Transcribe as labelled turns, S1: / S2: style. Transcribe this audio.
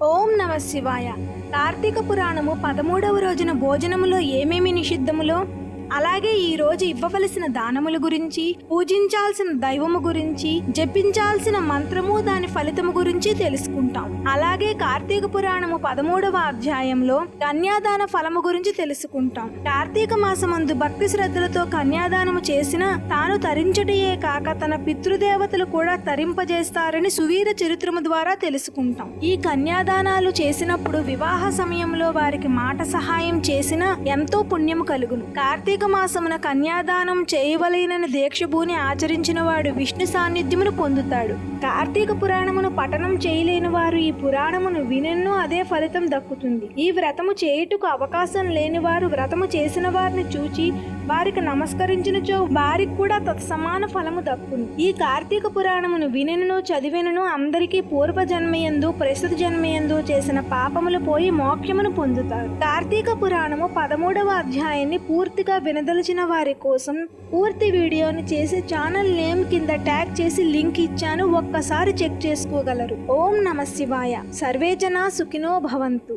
S1: ఓం నమ శివాయ. కార్తీక పురాణము 13వ రోజున భోజనములో ఏమేమి నిషిద్ధములో, అలాగే ఈ రోజు ఇవ్వవలసిన దానముల గురించి, పూజించాల్సిన దైవము గురించి, జపించాల్సిన మంత్రము దాని ఫలితము గురించి తెలుసుకుంటాం. అలాగే కార్తీక పురాణము 13వ అధ్యాయంలో కన్యాదాన ఫలము గురించి తెలుసుకుంటాం. కార్తీక మాసమందు భక్తి శ్రద్ధలతో కన్యాదానము చేసిన తాను తరించటయే కాక తన పితృదేవతలు కూడా తరింపజేస్తారని సువీర చరిత్రము ద్వారా తెలుసుకుంటాం. ఈ కన్యాదానాలు చేసినప్పుడు వివాహ సమయంలో వారికి మాట సహాయం చేసిన ఎంతో పుణ్యము కలుగును. కార్తీక మాసమున కన్యాదానం చేయవలెనని దీక్షభూని ఆచరించిన వాడు విష్ణు సాన్నిధ్యమును పొందుతాడు. కార్తీక పురాణమును పఠనం చేయలేని వారు ఈ పురాణమును వినెన్నో అదే ఫలితం దక్కుతుంది. ఈ వ్రతము చేయుటకు అవకాశం లేని వారు వ్రతము చేసిన వారిని చూచి వారికి నమస్కరించినచో వారికి కూడా తత్సమాన ఫలము దక్కును. ఈ కార్తీక పురాణమును వినెను చదివెను అందరికీ పూర్వ జన్మయందు ప్రస్తుత జన్మయందు చేసిన పాపములు పోయి మోక్షమును పొందుతారు. కార్తీక పురాణము 13వ అధ్యాయాన్ని పూర్తిగా వినదలిచిన వారి కోసం పూర్తి వీడియోని చేసి ఛానల్ నేమ్ కింద ట్యాగ్ చేసి లింక్ ఇచ్చాను, ఒక్కసారి చెక్ చేసుకోగలరు. ఓం నమ శివాయ. సర్వే జనా సుఖినో భవంతు.